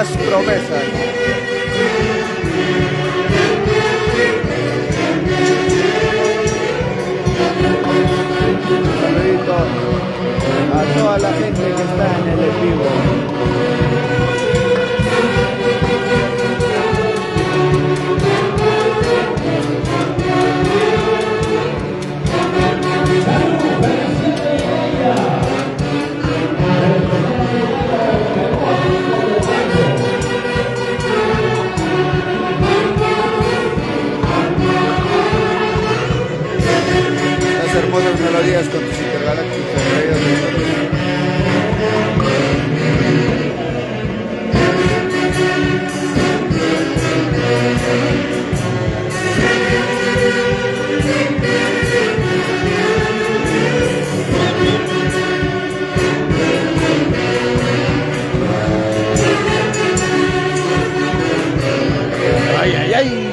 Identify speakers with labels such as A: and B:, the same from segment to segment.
A: más promesas. Un saludito a toda la gente que está en el en vivo. Hermosas melodías con tus intergalácticos reyes. Ay, ay, ay.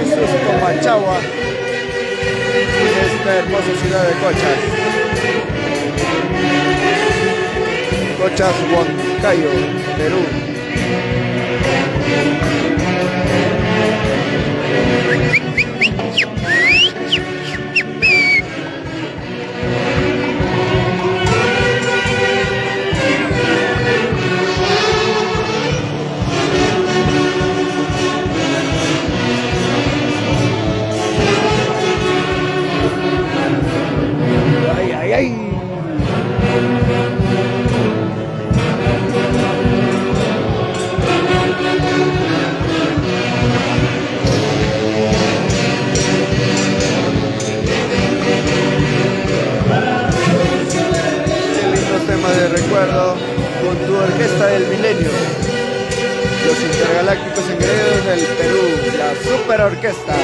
A: Jesús Comachagua, esta hermosa ciudad de Cochas. Cochas, Huancayo, Perú. De recuerdo con tu orquesta del milenio, los intergalácticos engreídos del Perú, la super orquesta.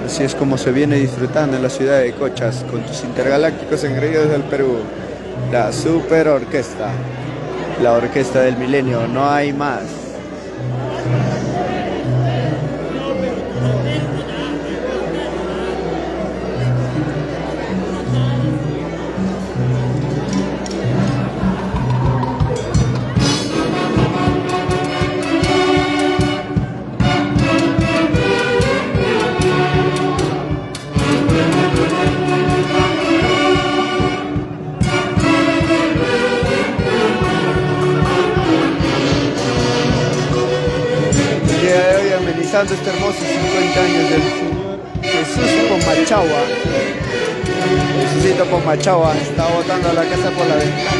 A: Así es como se viene disfrutando en la ciudad de Cochas con tus intergalácticos engreídos del Perú, la super orquesta, la orquesta del milenio, no hay más. Este hermoso 50 años del señor Jesús Comachagua. Jesucito Comachagua está botando la casa por la ventana.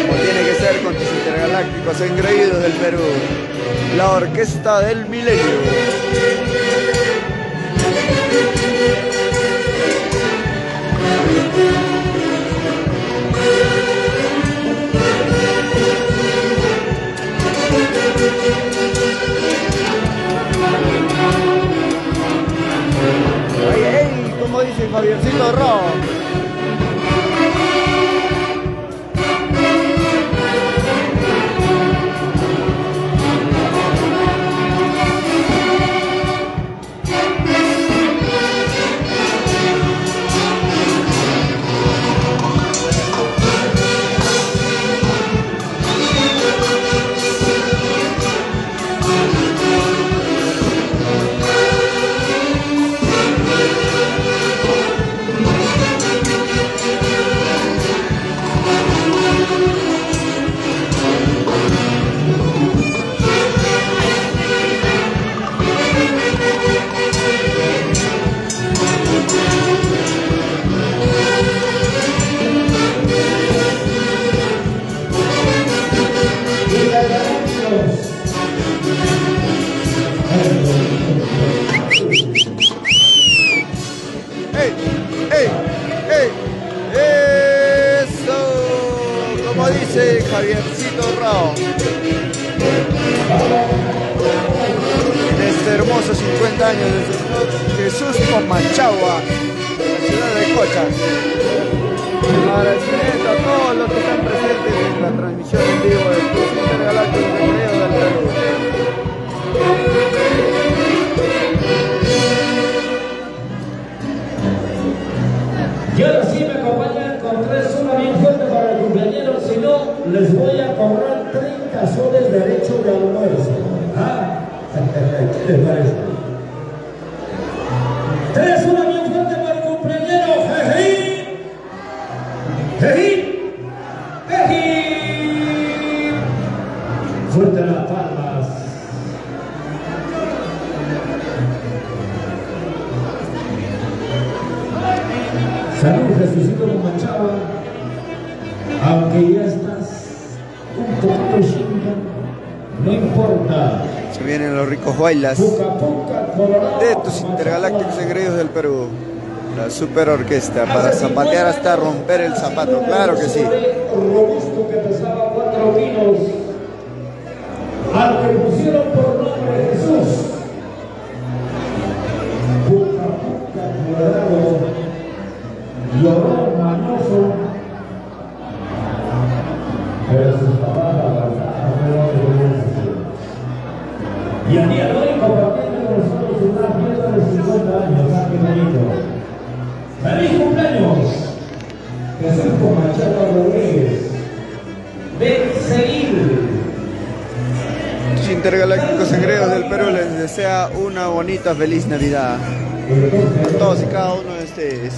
A: Como tiene que ser con tus intergalácticos engreídos del Perú, la orquesta del milenio. Como dice Javiercito Rock. Javiercito Rao. En este hermoso 50 años del señor Jesús Pomachagua, la ciudad de Cochas. Agradecimiento a todos los que están presentes en la transmisión en vivo del Cruce Intergaláctico de Recreo del Perú.
B: Y ahora sí me acompañan con 3 soles bien fuerte para el cumpleañero, si no les voy a cobrar 30 soles derecho de almuerzo. ¿Ah? ¿Qué les parece? 3 soles bien fuerte para el cumpleañero. ¡Jejín! ¡Jejín! ¡Jejín! Fuerte las palmas. Salud, Jesucito Pomachagua, aunque ya estás un poquito chinga, no importa.
A: Se vienen los ricos bailas de tus intergalácticos engreídos del Perú. La super orquesta para zapatear hasta romper el zapato, claro que sí.
B: Robusto que pesaba 4 kilos, al que pusieron por nombre Jesús. Puca puca colorado. Lloró mañoso, pero sus papás la abrazaron. Y a día de hoy compartiendo con nosotros una fiesta de 50 años, ¿ah? ¡Qué bonito! ¡Feliz cumpleaños! Jesús Pomachagua Rodríguez. Ven seguir.
A: Tus intergalácticos engreídos del Perú les desea una bonita, feliz Navidad. A todos y cada uno de ustedes.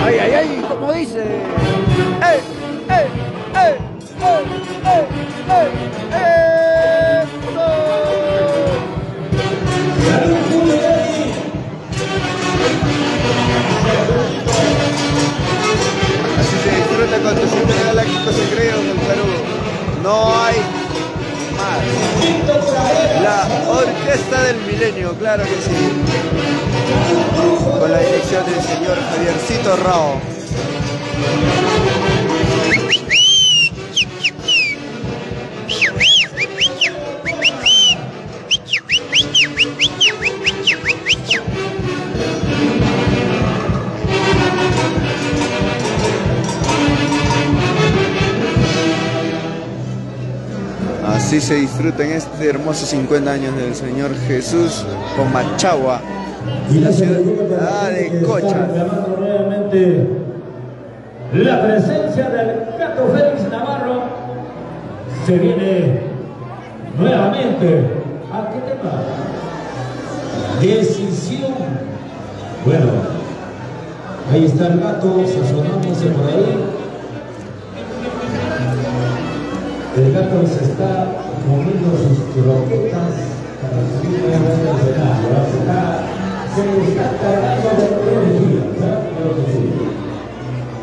A: Ay, ay, ay, como dice. ¡Eh, eh, eh, eh, eh, eh, eh! Así se disfruta con tus intergalácticos engreídos del Perú. No hay más. La Orquesta del Milenio, claro que sí. Con la dirección del señor Javiercito Rao. Así se disfruta en este hermoso 50 años del señor Jesús Pomachagua, la ciudad de Cochas.
B: Nuevamente la presencia del Gato Félix Navarro. Se viene nuevamente. ¿A qué tema? Decisión. Bueno, ahí está el gato sazonándose por ahí. El gato se está comiendo sus croquetas para subir nuevamente al escenario. Se está cargando de energía, ¿verdad? Claro que sí.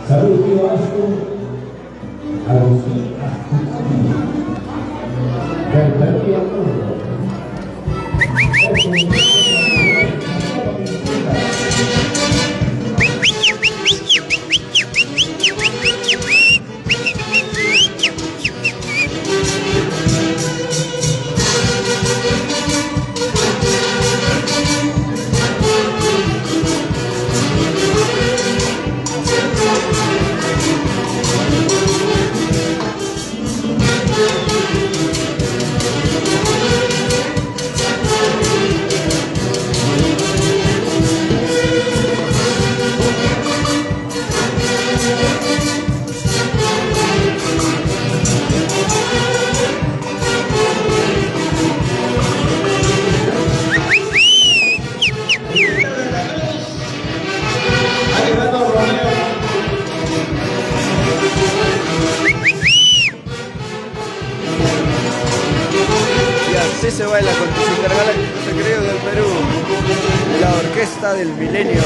B: Salud, tío Asco. Agustín Ascucumi. Del Perú y el mundo.
A: así se baila con tus intergalácticos engreídos del Perú, la Orquesta del Milenio.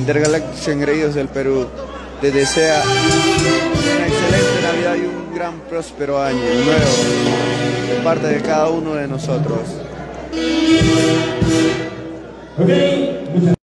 A: Intergalácticos engreídos del Perú te desea una excelente Navidad y un gran próspero año nuevo de parte de cada uno de nosotros.
B: Ok.